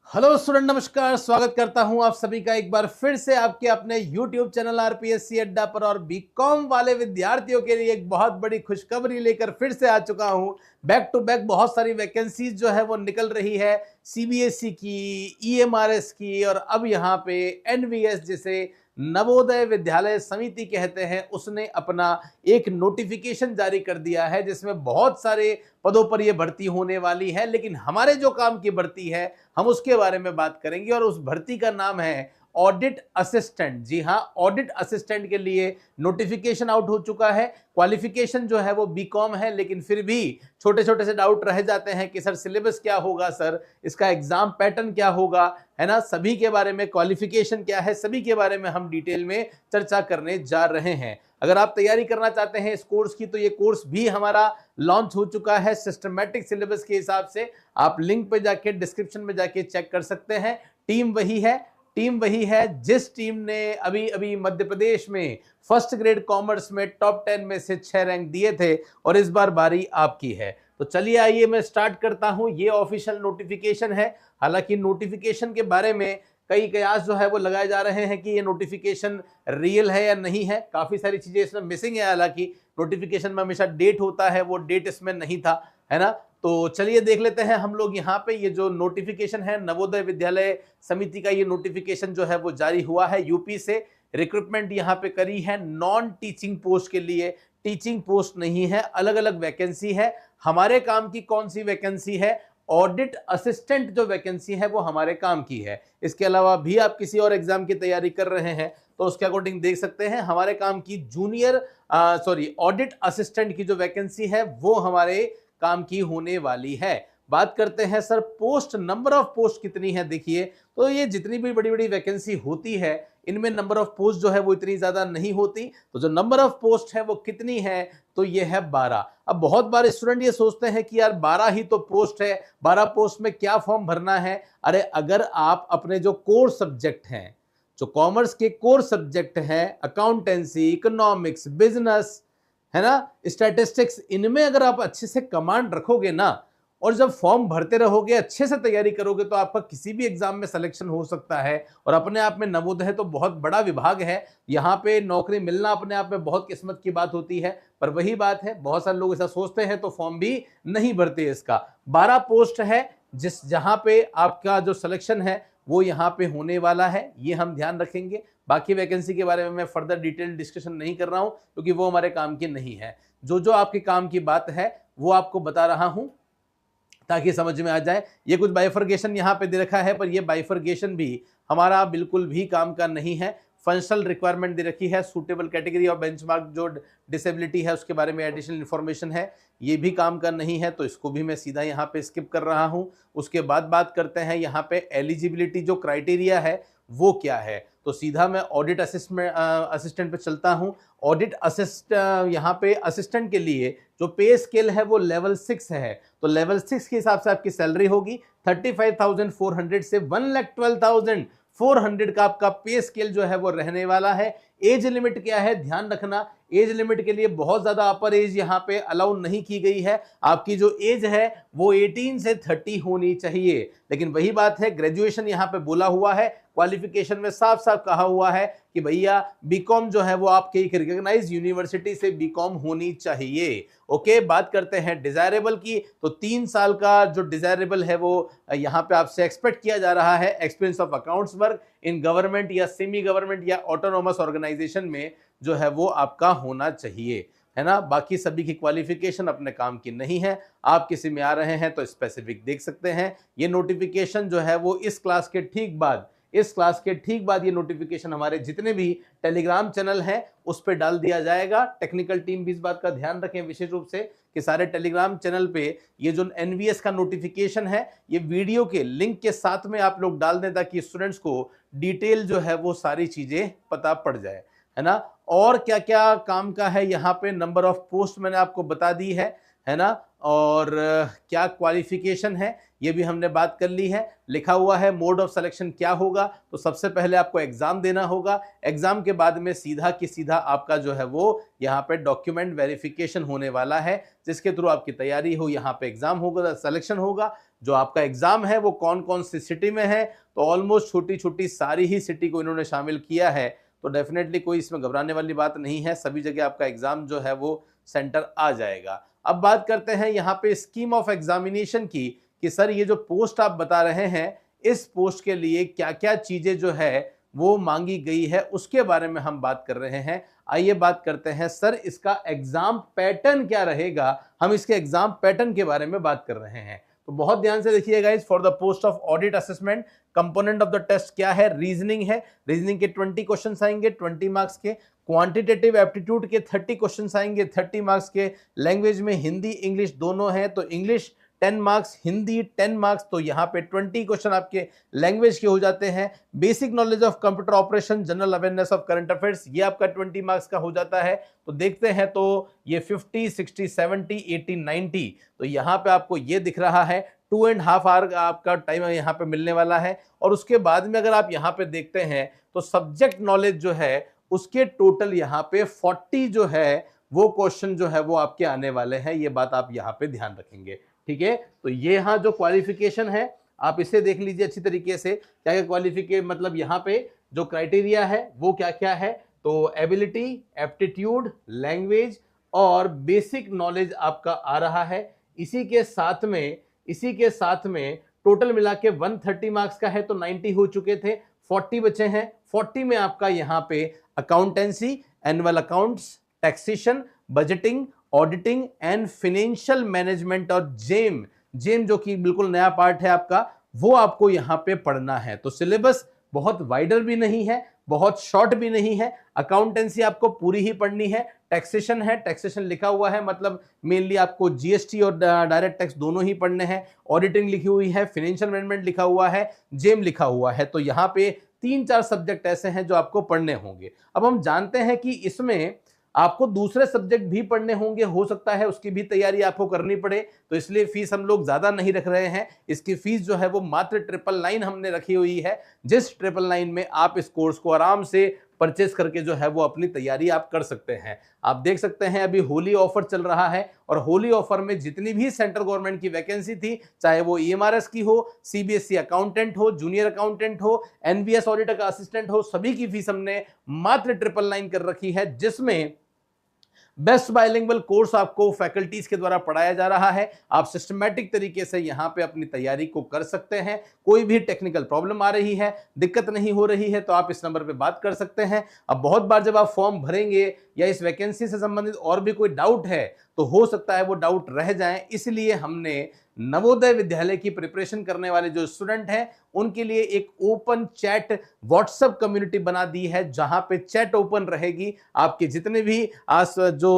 Hello student, नमस्कार। स्वागत करता हूं आप सभी का एक बार फिर से आपके अपने यूट्यूब चैनल आरपीएससी अड्डा पर। और बीकॉम वाले विद्यार्थियों के लिए एक बहुत बड़ी खुशखबरी लेकर फिर से आ चुका हूं। बैक टू बैक बहुत सारी वैकेंसीज जो है वो निकल रही है, सीबीएसई की, ईएमआरएस की, और अब यहाँ पे एनवीएस जिसे नवोदय विद्यालय समिति कहते हैं, उसने अपना एक नोटिफिकेशन जारी कर दिया है जिसमें बहुत सारे पदों पर यह भर्ती होने वाली है। लेकिन हमारे जो काम की भर्ती है हम उसके बारे में बात करेंगे, और उस भर्ती का नाम है ऑडिट असिस्टेंट। जी हां, ऑडिट असिस्टेंट के लिए नोटिफिकेशन आउट हो चुका है। क्वालिफिकेशन जो है वो बीकॉम है, लेकिन फिर भी छोटे छोटे से डाउट रह जाते हैं कि सर सिलेबस क्या होगा, सर इसका एग्जाम पैटर्न क्या होगा, है ना। सभी के बारे में, क्वालिफिकेशन क्या है, सभी के बारे में हम डिटेल में चर्चा करने जा रहे हैं। अगर आप तैयारी करना चाहते हैं इस कोर्स की, तो ये कोर्स भी हमारा लॉन्च हो चुका है सिस्टमैटिक सिलेबस के हिसाब से। आप लिंक पे जाके, डिस्क्रिप्शन में जाके चेक कर सकते हैं। टीम वही है जिस टीम ने अभी अभी मध्य प्रदेश में फर्स्ट ग्रेड कॉमर्स में टॉप 10 में से 6 रैंक दिए थे, और इस बार बारी आपकी है। तो चलिए आइए मैं स्टार्ट करता हूं। ये ऑफिशियल नोटिफिकेशन है। हालांकि नोटिफिकेशन के बारे में कई कयास जो है वो लगाए जा रहे हैं कि ये नोटिफिकेशन रियल है या नहीं है। काफी सारी चीजें इसमें मिसिंग है। हालांकि नोटिफिकेशन में हमेशा डेट होता है, वो डेट इसमें नहीं था, है ना। तो चलिए देख लेते हैं हम लोग यहाँ पे। ये जो नोटिफिकेशन है नवोदय विद्यालय समिति का, ये नोटिफिकेशन जो है वो जारी हुआ है यूपी से। रिक्रूटमेंट यहाँ पे करी है नॉन टीचिंग पोस्ट के लिए, टीचिंग पोस्ट नहीं है, अलग अलग वैकेंसी है। हमारे काम की कौन सी वैकेंसी है? ऑडिट असिस्टेंट जो वैकेंसी है वो हमारे काम की है। इसके अलावा भी आप किसी और एग्जाम की तैयारी कर रहे हैं तो उसके अकॉर्डिंग देख सकते हैं। हमारे काम की ऑडिट असिस्टेंट की जो वैकेंसी है वो हमारे काम की होने वाली है। बात करते हैं sir post, number of post कितनी है। देखिए, तो ये जितनी भी बड़ी बड़ी वैकेंसी होती है इनमें नंबर ऑफ पोस्ट जो है वो इतनी ज्यादा नहीं होती। तो जो नंबर ऑफ पोस्ट है वो कितनी है, तो ये है 12। अब बहुत बार स्टूडेंट ये सोचते हैं कि यार 12 ही तो पोस्ट है, 12 पोस्ट में क्या फॉर्म भरना है। अरे अगर आप अपने जो कोर सब्जेक्ट हैं, जो कॉमर्स के कोर सब्जेक्ट हैं, अकाउंटेंसी, इकोनॉमिक्स, बिजनेस, है ना, स्टैटिस्टिक्स, इनमें अगर आप अच्छे से कमांड रखोगे ना, और जब फॉर्म भरते रहोगे, अच्छे से तैयारी करोगे, तो आपका किसी भी एग्जाम में सिलेक्शन हो सकता है। और अपने आप में नवोदय तो बहुत बड़ा विभाग है, यहाँ पे नौकरी मिलना अपने आप में बहुत किस्मत की बात होती है। पर वही बात है, बहुत सारे लोग ऐसा सोचते हैं तो फॉर्म भी नहीं भरते। इसका 12 पोस्ट है जहां पे आपका जो सिलेक्शन है वो यहाँ पे होने वाला है, ये हम ध्यान रखेंगे। बाकी वैकेंसी के बारे में मैं फर्दर डिटेल डिस्कशन नहीं कर रहा हूं क्योंकि वो हमारे काम की नहीं है। जो जो आपके काम की बात है वो आपको बता रहा हूं ताकि समझ में आ जाए। ये कुछ बाइफर्गेशन यहाँ पे दे रखा है, पर ये बाइफर्गेशन भी हमारा बिल्कुल भी काम का नहीं है। फंक्शनल रिक्वायरमेंट दे रखी है, सूटेबल कैटेगरी और बेंचमार्क जो डिसेबिलिटी है उसके बारे में एडिशनल इन्फॉर्मेशन है, ये भी काम का नहीं है। तो इसको भी मैं सीधा यहाँ पे स्किप कर रहा हूँ। उसके बाद बात करते हैं यहाँ पे एलिजिबिलिटी जो क्राइटेरिया है वो क्या है। तो सीधा मैं ऑडिट असिस्टेंट पे चलता हूँ। ऑडिट यहाँ पे असिस्टेंट के लिए जो पे स्केल है वो लेवल 6 है। तो लेवल 6 के हिसाब से आपकी सैलरी होगी 35,400 से 1,12,400 का आपका पे स्केल जो है वो रहने वाला है। एज लिमिट क्या है, ध्यान रखना, एज लिमिट के लिए बहुत ज्यादा अपर एज यहाँ पे अलाउ नहीं की गई है। आपकी जो एज है वो 18 से 30 होनी चाहिए। लेकिन वही बात है, ग्रेजुएशन यहाँ पे बोला हुआ है, क्वालिफिकेशन में साफ साफ कहा हुआ है कि भैया बीकॉम जो है वो आपके एक रिकॉग्नाइज्ड यूनिवर्सिटी से बीकॉम होनी चाहिए। ओके, बात करते हैं डिजायरेबल की। तो 3 साल का जो डिजायरेबल है वो यहाँ पे आपसे एक्सपेक्ट किया जा रहा है। Experience of accounts work in government या सेमी गवर्नमेंट या ऑटोनोमस ऑर्गेनाइजेशन में जो है वो आपका होना चाहिए, है ना। बाकी सभी की क्वालिफिकेशन अपने काम की नहीं है। आप किसी में आ रहे हैं तो स्पेसिफिक देख सकते हैं। ये नोटिफिकेशन जो है वो इस क्लास के ठीक बाद ये नोटिफिकेशन हमारे जितने भी टेलीग्राम चैनल हैं उस पर डाल दिया जाएगा। टेक्निकल टीम भी इस बात का ध्यान रखें विशेष रूप से कि सारे टेलीग्राम चैनल पे ये जो एनवीएस का नोटिफिकेशन है ये वीडियो के लिंक के साथ में आप लोग डाल दें ताकि स्टूडेंट्स को डिटेल जो है वो सारी चीजें पता पड़ जाए, है ना। और क्या क्या काम का है यहाँ पे, नंबर ऑफ पोस्ट मैंने आपको बता दी है है ना, और क्या क्वालिफिकेशन है ये भी हमने बात कर ली है। लिखा हुआ है मोड ऑफ सिलेक्शन क्या होगा, तो सबसे पहले आपको एग्जाम देना होगा, एग्जाम के बाद में सीधा की सीधा आपका जो है वो यहाँ पे डॉक्यूमेंट वेरिफिकेशन होने वाला है, जिसके थ्रू आपकी तैयारी हो, यहाँ पे एग्जाम होगा, सिलेक्शन होगा। जो आपका एग्जाम है वो कौन कौन सी सिटी में है, तो ऑलमोस्ट छोटी छोटी सारी ही सिटी को इन्होंने शामिल किया है, तो डेफिनेटली कोई इसमें घबराने वाली बात नहीं है, सभी जगह आपका एग्जाम जो है वो सेंटर आ जाएगा। अब बात करते हैं यहाँ पे स्कीम ऑफ एग्जामिनेशन की, कि सर ये जो पोस्ट आप बता रहे हैं, इस पोस्ट के लिए क्या क्या चीजें जो है वो मांगी गई है, उसके बारे में हम बात कर रहे हैं। आइए बात करते हैं सर इसका एग्जाम पैटर्न क्या रहेगा, हम इसके एग्जाम पैटर्न के बारे में बात कर रहे हैं। तो बहुत ध्यान से देखिएगा, इस for the post of audit assessment component of the test क्या है, रीजनिंग है, रीजनिंग के 20 क्वेश्चन आएंगे 20 मार्क्स के, क्वांटिटेटिव एप्टीट्यूड के 30 क्वेश्चन आएंगे 30 मार्क्स के, लैंग्वेज में हिंदी इंग्लिश दोनों है, तो इंग्लिश 10 मार्क्स, हिंदी 10 मार्क्स, तो यहाँ पे 20 क्वेश्चन आपके लैंग्वेज के हो जाते हैं। Basic knowledge of computer operation, general awareness of current affairs, ये आपका 20 मार्क्स का हो जाता है। तो देखते हैं, तो ये 50, 60, 70, 80, 90, तो यहाँ पे आपको ये दिख रहा है 2.5 आवर आपका टाइम यहाँ पे मिलने वाला है। और उसके बाद में अगर आप यहाँ पे देखते हैं तो सब्जेक्ट नॉलेज जो है उसके टोटल यहाँ पे 40 जो है वो क्वेश्चन जो है वो आपके आने वाले हैं, ये बात आप यहाँ पे ध्यान रखेंगे, ठीक है। तो ये यहाँ जो क्वालिफिकेशन है आप इसे देख लीजिए अच्छी तरीके से, क्या क्या क्वालिफिकेशन, मतलब यहाँ पे जो क्राइटेरिया है वो क्या क्या है, तो एबिलिटी, एप्टीट्यूड, लैंग्वेज और बेसिक नॉलेज आपका आ रहा है। इसी के साथ में टोटल मिला के 130 मार्क्स का है, तो 90 हो चुके थे, 40 बचे हैं। 40 में आपका यहाँ पे accountancy, annual accounts, taxation, budgeting, auditing and financial management और जेम जो कि बिल्कुल नया पार्ट है आपका, वो आपको यहाँ पे पढ़ना है। तो सिलेबस बहुत वाइडर भी नहीं है, बहुत शॉर्ट भी नहीं है। अकाउंटेंसी आपको पूरी ही पढ़नी है, टैक्सेशन है, टैक्सेशन लिखा हुआ है, मतलब मेनली आपको जीएसटी और डायरेक्ट टैक्स दोनों ही पढ़ने हैं। ऑडिटिंग लिखी हुई है, फाइनेंशियल मैनेजमेंट लिखा हुआ है, जेम लिखा हुआ है। तो यहाँ पे 3-4 सब्जेक्ट ऐसे हैं जो आपको पढ़ने होंगे। अब हम जानते हैं कि इसमें आपको दूसरे सब्जेक्ट भी पढ़ने होंगे, हो सकता है उसकी भी तैयारी आपको करनी पड़े, तो इसलिए फीस हम लोग ज्यादा नहीं रख रहे हैं। इसकी फीस जो है वो मात्र 999 हमने रखी हुई है, जिस 999 में आप इस कोर्स को आराम से परचेस करके जो है वो अपनी तैयारी आप कर सकते हैं। आप देख सकते हैं अभी होली ऑफर चल रहा है, और होली ऑफर में जितनी भी सेंट्रल गवर्नमेंट की वैकेंसी थी, चाहे वो ईएमआरएस की हो, सीबीएसई अकाउंटेंट हो, जूनियर अकाउंटेंट हो, एनवीएस ऑडिटर का असिस्टेंट हो, सभी की फीस हमने मात्र 999 कर रखी है, जिसमें बेस्ट बाइलिंगुअल कोर्स आपको फैकल्टीज के द्वारा पढ़ाया जा रहा है। आप सिस्टमैटिक तरीके से यहाँ पे अपनी तैयारी को कर सकते हैं। कोई भी टेक्निकल प्रॉब्लम आ रही है, दिक्कत नहीं हो रही है, तो आप इस नंबर पे बात कर सकते हैं। अब बहुत बार जब आप फॉर्म भरेंगे या इस वैकेंसी से संबंधित और भी कोई डाउट है, तो हो सकता है वो डाउट रह जाए, इसलिए हमने नवोदय विद्यालय की प्रिपरेशन करने वाले जो स्टूडेंट हैं उनके लिए एक ओपन चैट व्हाट्सएप कम्युनिटी बना दी है, जहां पे चैट ओपन रहेगी। आपके जितने भी जो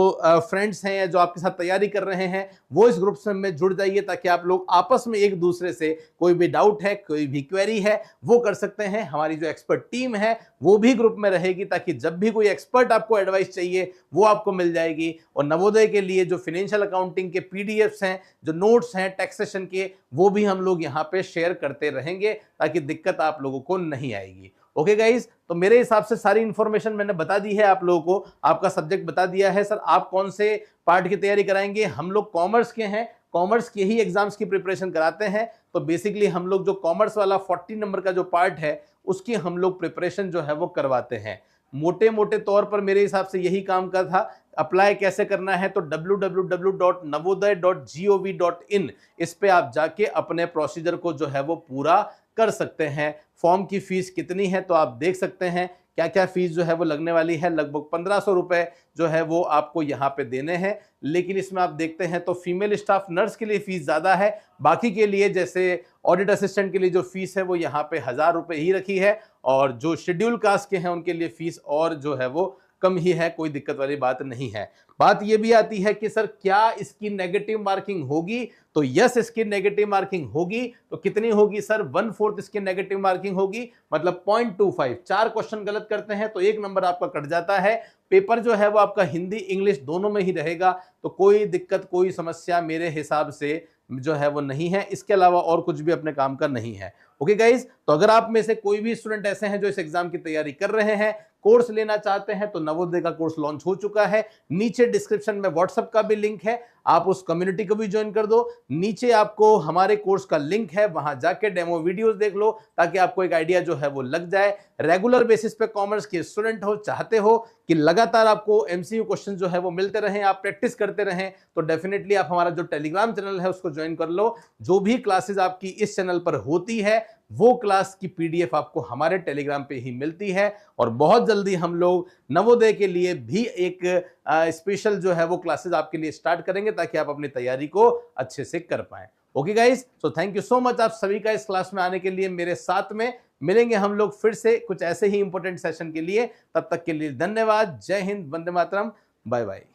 फ्रेंड्स हैं या जो आपके साथ तैयारी कर रहे हैं वो इस ग्रुप में जुड़ जाइए, ताकि आप लोग आपस में एक दूसरे से कोई भी डाउट है, कोई भी क्वेरी है वो कर सकते हैं। हमारी जो एक्सपर्ट टीम है वो भी ग्रुप में रहेगी, ताकि जब भी कोई एक्सपर्ट आपको एडवाइस चाहिए वो आपको मिल जाएगी। और नवोदय के लिए जो फाइनेंशियल अकाउंटिंग के पीडीएफ्स हैं, जो नोट्स हैं टैक्सेशन के, वो भी हम लोग यहाँ पे शेयर करते रहेंगे, ताकि दिक्कत आप लोगों को नहीं आएगी। ओके गाइज, तो मेरे हिसाब से सारी इंफॉर्मेशन मैंने बता दी है आप लोगों को, आपका सब्जेक्ट बता दिया है। सर आप कौन से पार्ट की तैयारी कराएंगे? हम लोग कॉमर्स के हैं, कॉमर्स के ही एग्जाम्स की प्रिपरेशन कराते हैं। तो बेसिकली हम लोग जो कॉमर्स वाला 40 नंबर का जो पार्ट है उसकी हम लोग प्रिपरेशन जो है वो करवाते हैं। मोटे मोटे तौर पर मेरे हिसाब से यही काम का था। अप्लाई कैसे करना है? तो www.navodaya.gov.in इस पे आप जाके अपने प्रोसीजर को जो है वो पूरा कर सकते हैं। फॉर्म की फीस कितनी है तो आप देख सकते हैं, क्या क्या फीस जो है वो लगने वाली है। लगभग 1500 रुपए जो है वो आपको यहाँ पे देने हैं। लेकिन इसमें आप देखते हैं तो फीमेल स्टाफ नर्स के लिए फीस ज्यादा है, बाकी के लिए जैसे ऑडिट असिस्टेंट के लिए जो फीस है वो यहाँ पे 1000 रुपए ही रखी है, और जो शेड्यूल कास्ट के हैं उनके लिए फीस और जो है वो कम ही है, कोई दिक्कत वाली बात नहीं है। बात यह भी आती है कि सर क्या इसकी नेगेटिव मार्किंग होगी, तो यस इसकी नेगेटिव मार्किंग होगी। तो कितनी होगी सर? 1/4 इसकी नेगेटिव मार्किंग होगी, मतलब 0.25। 4 क्वेश्चन गलत करते हैं तो 1 नंबर आपका कट जाता है। पेपर जो है वो आपका हिंदी इंग्लिश दोनों में ही रहेगा, तो कोई दिक्कत कोई समस्या मेरे हिसाब से जो है वो नहीं है। इसके अलावा और कुछ भी अपने काम का नहीं है। ओके गाइज, तो अगर आप में से कोई भी स्टूडेंट ऐसे हैं जो इस एग्जाम की तैयारी कर रहे हैं, कोर्स लेना चाहते हैं, तो नवोदय का कोर्स लॉन्च हो चुका है। नीचे डिस्क्रिप्शन में व्हाट्सएप का भी लिंक है, आप उस कम्युनिटी को भी ज्वाइन कर दो। नीचे आपको हमारे कोर्स का लिंक है, वहां जाके डेमो वीडियोस देख लो ताकि आपको एक आइडिया जो है वो लग जाए। रेगुलर बेसिस पे कॉमर्स के स्टूडेंट हो, चाहते हो कि लगातार आपको एमसीक्यू क्वेश्चन जो है वो मिलते रहें, आप प्रैक्टिस करते रहें, तो डेफिनेटली आप हमारा जो टेलीग्राम चैनल है उसको ज्वाइन कर लो। जो भी क्लासेस आपकी इस चैनल पर होती है वो क्लास की पीडीएफ आपको हमारे टेलीग्राम पे ही मिलती है। और बहुत जल्दी हम लोग नवोदय के लिए भी एक स्पेशल जो है वो क्लासेस आपके लिए स्टार्ट करेंगे ताकि आप अपनी तैयारी को अच्छे से कर पाएं। Okay guys, so thank you so much आप सभी का इस क्लास में आने के लिए। मेरे साथ में मिलेंगे हम लोग फिर से कुछ ऐसे ही इंपॉर्टेंट सेशन के लिए। तब तक के लिए धन्यवाद। जय हिंद, वंदे मातरम, बाय बाय।